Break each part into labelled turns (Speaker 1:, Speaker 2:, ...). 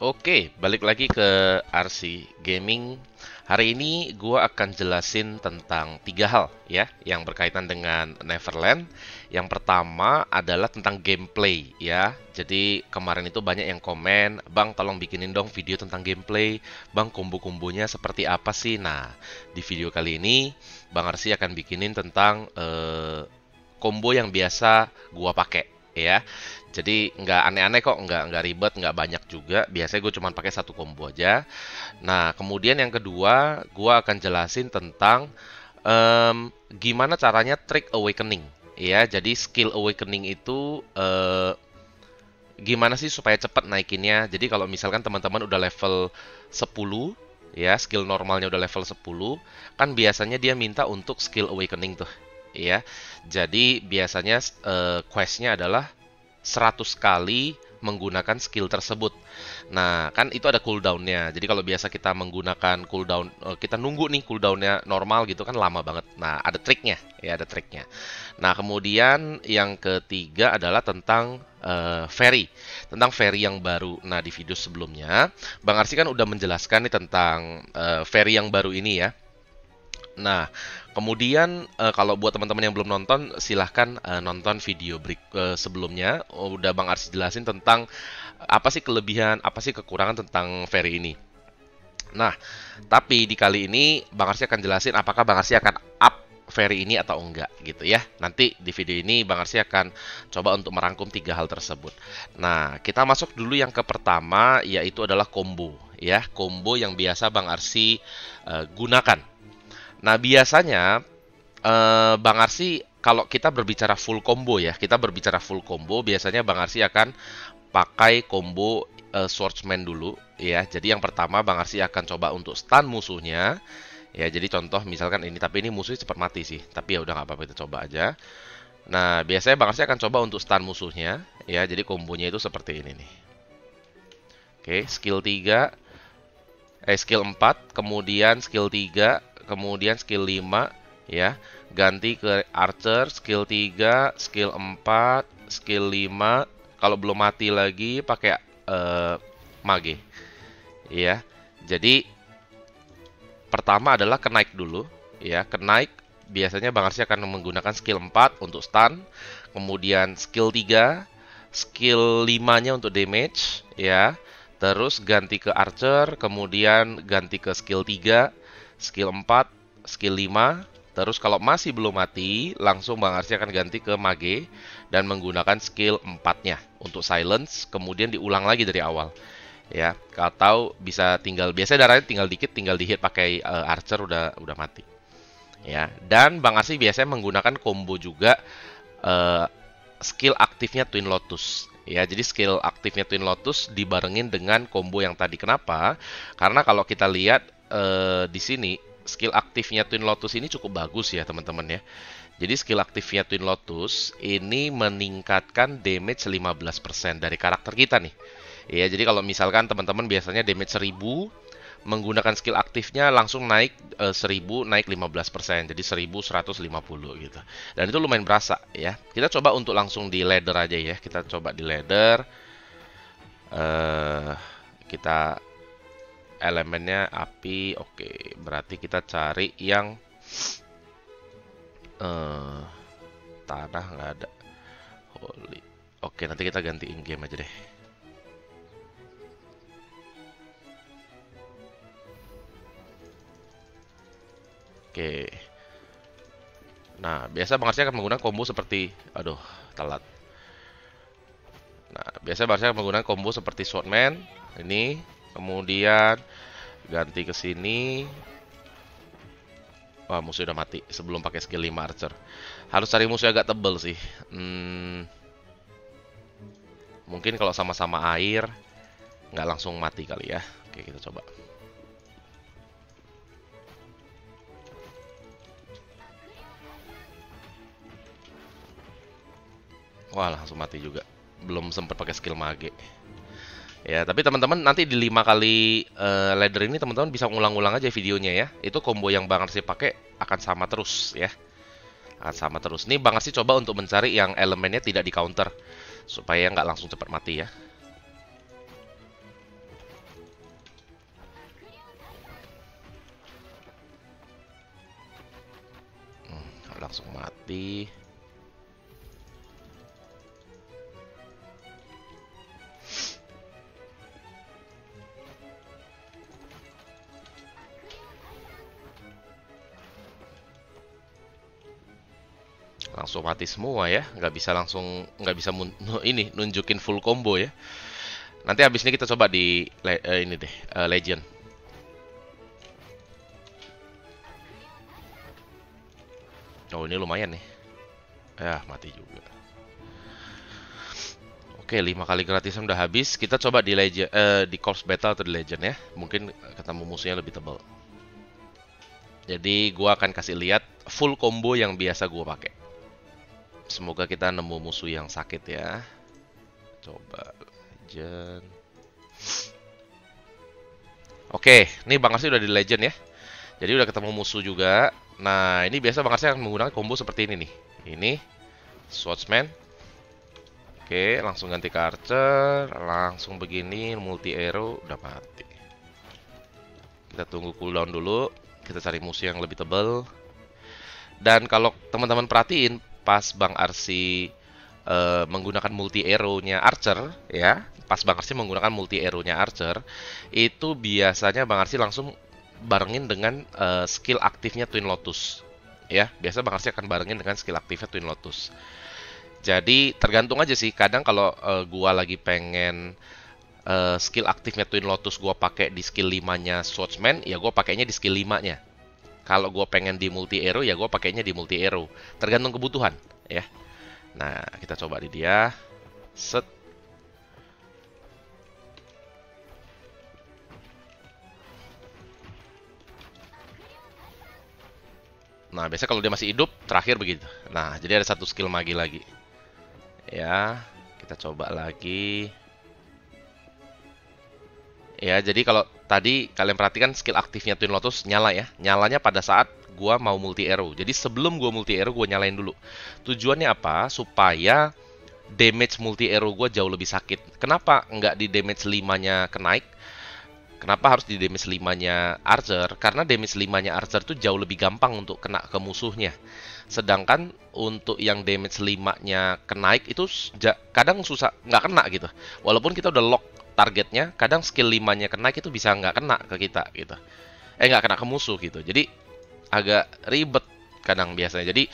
Speaker 1: Oke, balik lagi ke RC Gaming. Hari ini gua akan jelasin tentang tiga hal ya yang berkaitan dengan Neverland. Yang pertama adalah tentang gameplay ya. Jadi kemarin itu banyak yang komen, "Bang, tolong bikinin dong video tentang gameplay. Bang, kombo-kombonya seperti apa sih?" Nah, di video kali ini Bang RC akan bikinin tentang combo yang biasa gua pakai ya. Jadi nggak aneh-aneh kok, nggak ribet, nggak banyak juga. Biasanya gue cuma pakai satu combo aja. Nah, kemudian yang kedua, gua akan jelasin tentang gimana caranya trick awakening. Ya, jadi skill awakening itu gimana sih supaya cepat naikinnya. Jadi kalau misalkan teman-teman udah level 10, ya, skill normalnya udah level 10, kan biasanya dia minta untuk skill awakening tuh. Ya, jadi biasanya questnya adalah 100 kali menggunakan skill tersebut. Nah, kan itu ada cooldownnya. Jadi kalau biasa kita menggunakan cooldown, kita nunggu nih cooldownnya normal gitu kan lama banget. Nah, ada triknya, ya ada triknya. Nah, kemudian yang ketiga adalah tentang ferry, tentang ferry yang baru. Nah, di video sebelumnya, Bang Arsi kan udah menjelaskan nih tentang ferry yang baru ini ya. Nah, kemudian kalau buat teman-teman yang belum nonton, silahkan nonton video sebelumnya. Udah Bang Arsi jelasin tentang apa sih kelebihan, apa sih kekurangan tentang ferry ini. Nah, tapi di kali ini Bang Arsi akan jelasin apakah Bang Arsi akan up ferry ini atau enggak gitu ya. Nanti di video ini Bang Arsi akan coba untuk merangkum tiga hal tersebut. Nah, kita masuk dulu yang ke pertama, yaitu adalah combo ya, combo yang biasa Bang Arsi gunakan. Nah, biasanya Bang Arsi kalau kita berbicara full combo ya, kita berbicara full combo, biasanya Bang Arsi akan pakai combo swordsman dulu ya. Jadi yang pertama Bang Arsi akan coba untuk stun musuhnya. Ya, jadi contoh misalkan ini, tapi ini musuhnya cepat mati sih. Tapi ya udah nggak apa-apa, kita coba aja. Nah, biasanya Bang Arsi akan coba untuk stun musuhnya ya. Jadi kombonya itu seperti ini nih. Oke, skill 4, kemudian skill 3, kemudian skill 5 ya. Ganti ke archer, skill 3, skill 4, skill 5. Kalau belum mati lagi pakai mage. Ya. Jadi pertama adalah kenaik dulu ya. Kenaik biasanya Bang Arsi akan menggunakan skill 4 untuk stun, kemudian skill 3, skill 5-nya untuk damage ya. Terus ganti ke archer, kemudian ganti ke skill 3, skill 4, skill 5. Terus kalau masih belum mati, langsung Bang Arsi akan ganti ke mage dan menggunakan skill 4-nya untuk silence, kemudian diulang lagi dari awal. Ya, atau bisa tinggal, biasanya darahnya tinggal dikit, tinggal di hit pakai archer udah mati. Ya, dan Bang Arsi biasanya menggunakan combo juga eh, skill aktifnya Twin Lotus. Ya, jadi skill aktifnya Twin Lotus dibarengin dengan combo yang tadi. Kenapa? Karena kalau kita lihat di sini skill aktifnya Twin Lotus ini cukup bagus ya, teman-teman ya. Jadi skill aktifnya Twin Lotus ini meningkatkan damage 15% dari karakter kita nih. Ya, jadi kalau misalkan teman-teman biasanya damage 1000, menggunakan skill aktifnya langsung naik 1000, naik 15%, jadi 1150 gitu. Dan itu lumayan berasa ya. Kita coba untuk langsung di ladder aja ya. Kita coba di ladder. Kita elemennya api. Oke, berarti kita cari yang tanah nggak ada. Holy. Oke, nanti kita ganti in game aja deh. Oke. Nah, biasa Bang Arsi akan menggunakan combo seperti, aduh, telat. Nah, biasa Bang Arsi akan menggunakan combo seperti Swordman ini, kemudian ganti ke sini. Wah, musuh udah mati sebelum pakai skill 5 Archer. Harus cari musuh agak tebel sih. Mungkin kalau sama-sama air nggak langsung mati kali ya. Oke, kita coba. Wah, langsung mati juga. Belum sempat pakai skill mage. Ya, tapi teman-teman nanti di 5 kali ladder ini teman-teman bisa ngulang-ulang aja videonya ya. Itu combo yang Bang Arsi pakai akan sama terus ya. Akan sama terus. Nih Bang Arsi coba untuk mencari yang elemennya tidak di counter supaya nggak langsung cepat mati ya. mati. Langsung mati semua ya, nggak bisa langsung, nggak bisa ini nunjukin full combo ya. Nanti habis ini kita coba di ini deh, Legend. Oh ini lumayan nih. Ya mati juga. Oke, 5 kali gratisan udah habis. Kita coba di Legend, di Corpse Battle atau di Legend ya. Mungkin ketemu musuhnya lebih tebal. Jadi gua akan kasih lihat full combo yang biasa gua pakai. Semoga kita nemu musuh yang sakit ya. Coba Legend. Oke, ini Bang Arsi udah di Legend ya. Jadi udah ketemu musuh juga. Nah, ini biasa Bang Arsi akan menggunakan combo seperti ini nih. Ini Swordsman. Oke, langsung ganti ke Archer, langsung begini multi arrow udah mati. Kita tunggu cooldown dulu, kita cari musuh yang lebih tebal. Dan kalau teman-teman perhatiin pas Bang Arsi menggunakan multi arrow-nya Archer ya, pas Bang Arsi menggunakan multi arrow-nya Archer, itu biasanya Bang Arsi langsung barengin dengan skill aktifnya Twin Lotus. Ya, biasa Bang Arsi akan barengin dengan skill aktifnya Twin Lotus. Jadi tergantung aja sih. Kadang kalau gua lagi pengen skill aktifnya Twin Lotus gua pakai di skill 5-nya Swordsman, ya gua pakainya di skill 5-nya. Kalau gua pengen di multi arrow, ya gua pakainya di multi arrow. Tergantung kebutuhan, ya. Nah, kita coba di dia. Set. Nah, biasanya kalau dia masih hidup, terakhir begitu. Nah, jadi ada satu skill magi lagi. Ya, kita coba lagi. Ya, jadi kalau tadi kalian perhatikan skill aktifnya Twin Lotus nyala ya. Nyalanya pada saat gua mau multi arrow. Jadi sebelum gua multi arrow, gua nyalain dulu. Tujuannya apa? Supaya damage multi arrow gua jauh lebih sakit. Kenapa nggak di damage 5-nya kenaik? Kenapa harus di damage 5-nya Archer? Karena damage 5-nya Archer tuh jauh lebih gampang untuk kena ke musuhnya. Sedangkan untuk yang damage 5-nya kenaik itu kadang susah, nggak kena gitu. Walaupun kita udah lock targetnya, kadang skill 5-nya kenaik itu bisa nggak kena ke kita gitu. Nggak kena ke musuh gitu. Jadi agak ribet kadang biasanya. Jadi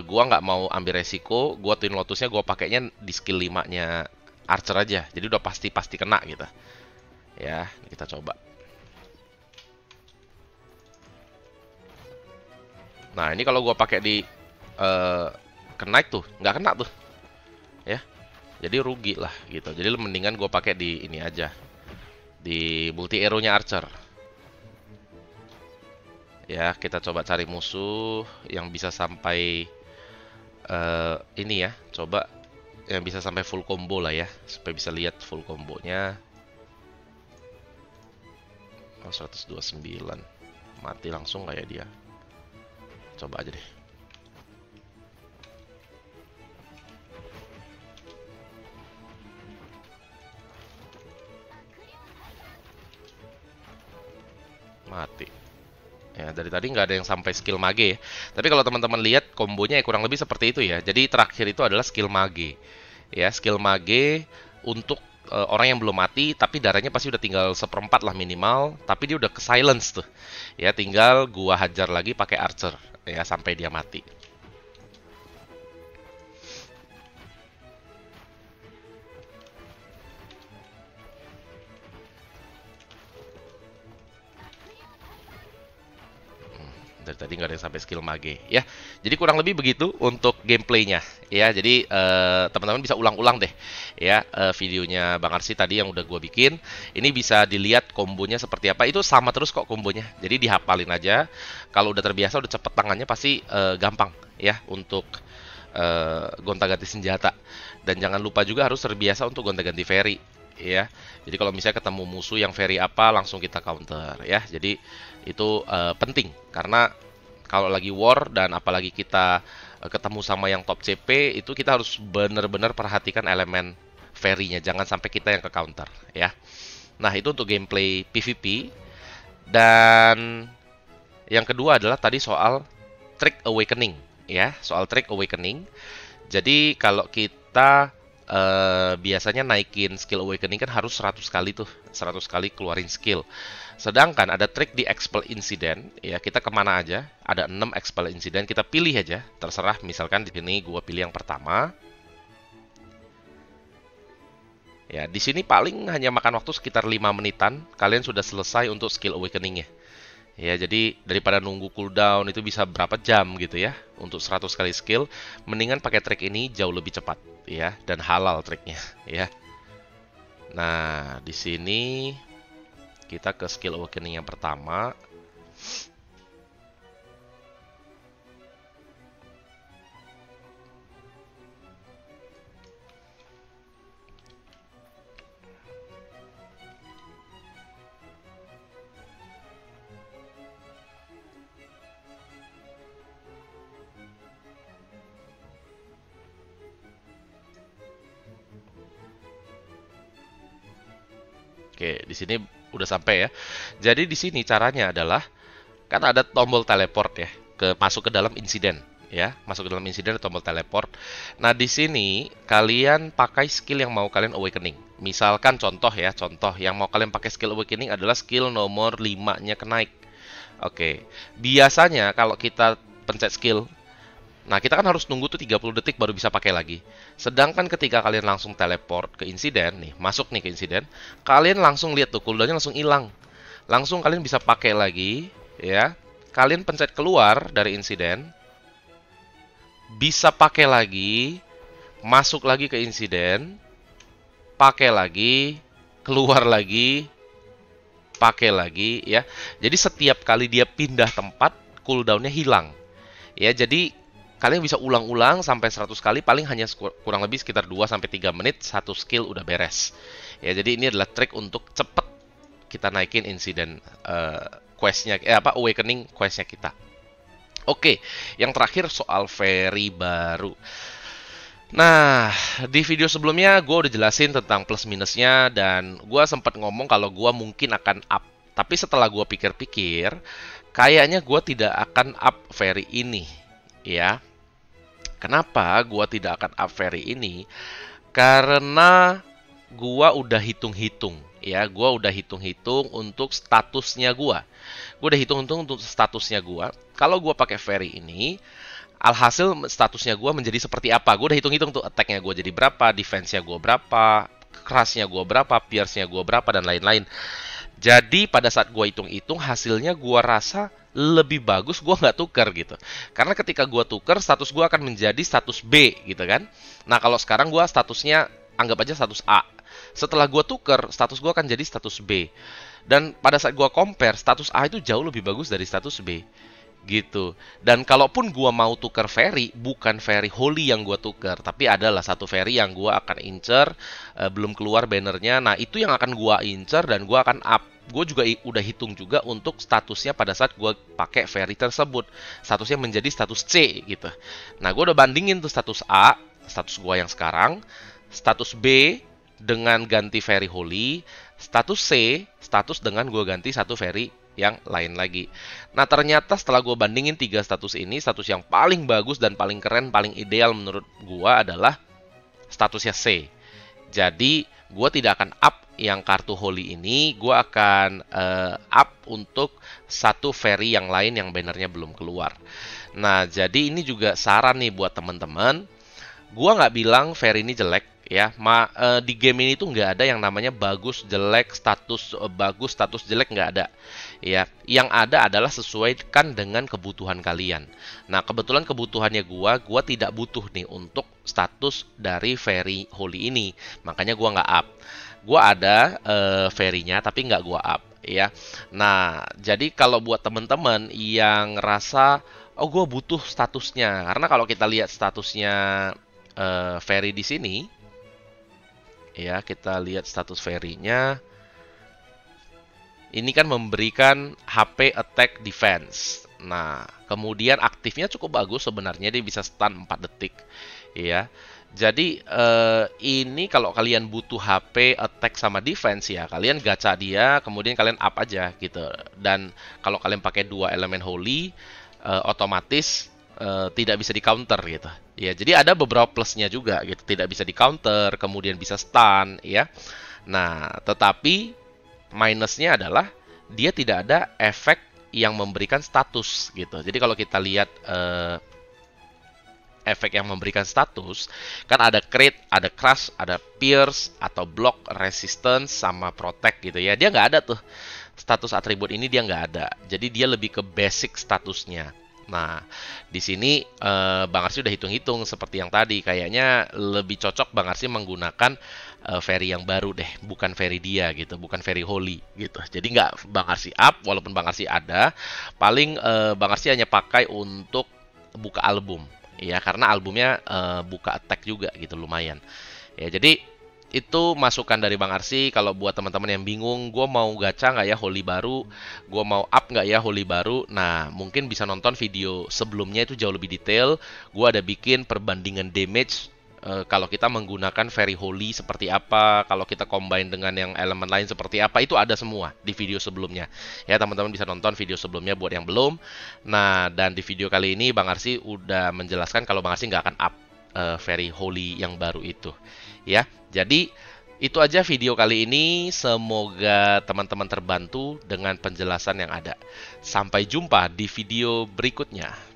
Speaker 1: gua nggak mau ambil resiko, gua Twin Lotusnya gua pakainya di skill 5-nya Archer aja. Jadi udah pasti kena gitu. Ya, kita coba. Nah, ini kalau gua pakai di kenaik tuh, nggak kena tuh. Ya. Jadi rugi lah gitu. Jadi mendingan gua pakai di ini aja. Di multi arrow-nya Archer. Ya, kita coba cari musuh yang bisa sampai ini ya. Coba yang bisa sampai full combo lah ya, supaya bisa lihat full kombonya. Oh, 129. Mati langsung kayak dia. Coba aja deh. Mati. Ya, dari tadi nggak ada yang sampai skill mage ya. Tapi kalau teman-teman lihat kombonya ya kurang lebih seperti itu ya. Jadi terakhir itu adalah skill mage. Ya, skill mage untuk orang yang belum mati, tapi darahnya pasti udah tinggal 1/4 lah minimal. Tapi dia udah ke silence tuh. Ya, tinggal gua hajar lagi pakai Archer ya sampai dia mati. Dari tadi nggak ada yang sampai skill mage ya. Jadi kurang lebih begitu untuk gameplaynya ya. Jadi teman-teman bisa ulang-ulang deh ya videonya Bang Arsi tadi yang udah gue bikin. Ini bisa dilihat kombonya seperti apa. Itu sama terus kok kombonya. Jadi dihafalin aja. Kalau udah terbiasa, udah cepet tangannya pasti gampang ya untuk gonta-ganti senjata. Dan jangan lupa juga harus terbiasa untuk gonta-ganti fairy ya. Jadi kalau misalnya ketemu musuh yang fairy apa, langsung kita counter ya. Jadi itu penting karena kalau lagi war dan apalagi kita ketemu sama yang top CP, itu kita harus benar-benar perhatikan elemen fairy-nya, jangan sampai kita yang ke counter ya. Nah, itu untuk gameplay PvP. Dan yang kedua adalah tadi soal Trick Awakening ya, soal trik awakening. Jadi kalau kita biasanya naikin skill awakening kan harus 100 kali tuh, 100 kali keluarin skill. Sedangkan ada trik di expel incident, ya kita kemana aja, ada 6 expel incident, kita pilih aja, terserah. Misalkan di sini gua pilih yang pertama. Ya, di sini paling hanya makan waktu sekitar 5 menitan, kalian sudah selesai untuk skill awakeningnya. Ya, jadi daripada nunggu cooldown itu bisa berapa jam gitu ya untuk 100 kali skill, mendingan pakai trik ini jauh lebih cepat ya, dan halal triknya ya. Nah, di sini kita ke skill awakening yang pertama. Oke, di sini udah sampai ya. Jadi di sini caranya adalah kan ada tombol teleport ya, masuk ke dalam insiden ya, masuk ke dalam insiden ada tombol teleport. Nah, di sini kalian pakai skill yang mau kalian awakening. Misalkan contoh ya, contoh yang mau kalian pakai skill awakening adalah skill nomor 5-nya kenaik. Oke. Biasanya kalau kita pencet skill, nah, kita kan harus nunggu tuh 30 detik baru bisa pakai lagi. Sedangkan ketika kalian langsung teleport ke insiden, nih, masuk nih ke insiden, kalian langsung lihat tuh cooldownnya langsung hilang. Langsung kalian bisa pakai lagi, ya. Kalian pencet keluar dari insiden, bisa pakai lagi, masuk lagi ke insiden, pakai lagi, keluar lagi, pakai lagi, ya. Jadi setiap kali dia pindah tempat, cooldownnya hilang. Ya, jadi kalian bisa ulang-ulang sampai 100 kali, paling hanya kurang lebih sekitar 2-3 menit, satu skill udah beres. Ya, jadi ini adalah trik untuk cepet kita naikin insiden questnya, awakening questnya kita. Oke, yang terakhir soal fairy baru. Nah, di video sebelumnya gue udah jelasin tentang plus minusnya, dan gue sempat ngomong kalau gue mungkin akan up. Tapi setelah gue pikir-pikir, kayaknya gue tidak akan up fairy ini, ya. Kenapa gua tidak akan up fairy ini? Karena gua udah hitung-hitung, ya. Gua udah hitung-hitung untuk statusnya gua. Gua udah hitung-hitung untuk statusnya gua. Kalau gua pakai fairy ini, alhasil statusnya gua menjadi seperti apa? Gua udah hitung-hitung tuh attack-nya gua jadi berapa, defense-nya gua berapa, crush-nya gua berapa, pierce-nya gua berapa, dan lain-lain. Jadi pada saat gua hitung-hitung, hasilnya gua rasa lebih bagus gua nggak tuker gitu. Karena ketika gua tuker, status gua akan menjadi status B gitu kan. Nah, kalau sekarang gua statusnya anggap aja status A. Setelah gua tuker, status gua akan jadi status B. Dan pada saat gua compare, status A itu jauh lebih bagus dari status B. Gitu. Dan kalaupun gua mau tuker fairy, bukan fairy holy yang gua tuker, tapi adalah satu fairy yang gua akan incer, belum keluar bannernya. Nah, itu yang akan gua incer dan gua akan up. Gue juga udah hitung juga untuk statusnya pada saat gue pakai fairy tersebut. Statusnya menjadi status C gitu. Nah, gue udah bandingin tuh status A, status gue yang sekarang, status B dengan ganti fairy holy, status C, status dengan gue ganti satu fairy yang lain lagi. Nah, ternyata setelah gue bandingin 3 status ini, status yang paling bagus dan paling keren, paling ideal menurut gue adalah statusnya C. Jadi, gue tidak akan up yang kartu holy ini, gue akan up untuk satu fairy yang lain yang bannernya belum keluar. Nah, jadi ini juga saran nih buat teman-teman. Gue nggak bilang fairy ini jelek ya. Di game ini tuh nggak ada yang namanya bagus jelek, status bagus, status jelek, nggak ada. Ya, yang ada adalah sesuaikan dengan kebutuhan kalian. Nah, kebetulan kebutuhannya gua tidak butuh nih untuk status dari fairy holy ini, makanya gua nggak up. Gua ada fairy-nya tapi nggak gua up, ya. Nah, jadi kalau buat teman-teman yang rasa oh gua butuh statusnya, karena kalau kita lihat statusnya fairy di sini, ya kita lihat status fairy-nya. Ini kan memberikan HP attack defense. Nah, kemudian aktifnya cukup bagus sebenarnya, dia bisa stun 4 detik, ya. Jadi ini kalau kalian butuh HP attack sama defense ya, kalian gacha dia, kemudian kalian up aja gitu. Dan kalau kalian pakai 2 elemen holy, otomatis tidak bisa di counter gitu. Ya, jadi ada beberapa plusnya juga gitu. Tidak bisa di counter, kemudian bisa stun ya. Nah, tetapi minusnya adalah dia tidak ada efek yang memberikan status gitu. Jadi kalau kita lihat efek yang memberikan status, kan ada crit, ada crush, ada pierce, atau block, resistance, sama protect gitu ya. Dia nggak ada tuh. Status atribut ini dia nggak ada. Jadi dia lebih ke basic statusnya. Nah, di sini Bang Arsi udah hitung-hitung seperti yang tadi. Kayaknya lebih cocok Bang Arsi menggunakan Fairy yang baru deh, bukan Fairy dia gitu, bukan Fairy Holy gitu. Jadi nggak Bang Arsi up, walaupun Bang Arsi ada, paling Bang Arsi hanya pakai untuk buka album, ya karena albumnya buka attack juga gitu, lumayan. Ya jadi itu masukan dari Bang Arsi. Kalau buat teman-teman yang bingung, gue mau gacha nggak ya Holy baru, gue mau up nggak ya Holy baru, nah mungkin bisa nonton video sebelumnya, itu jauh lebih detail. Gue ada bikin perbandingan damage kalau kita menggunakan Fairy Holy seperti apa, kalau kita combine dengan yang elemen lain seperti apa, itu ada semua di video sebelumnya. Ya teman-teman bisa nonton video sebelumnya buat yang belum. Nah, dan di video kali ini Bang Arsi udah menjelaskan kalau Bang Arsi nggak akan up Fairy Holy yang baru itu. Ya, jadi itu aja video kali ini. Semoga teman-teman terbantu dengan penjelasan yang ada. Sampai jumpa di video berikutnya.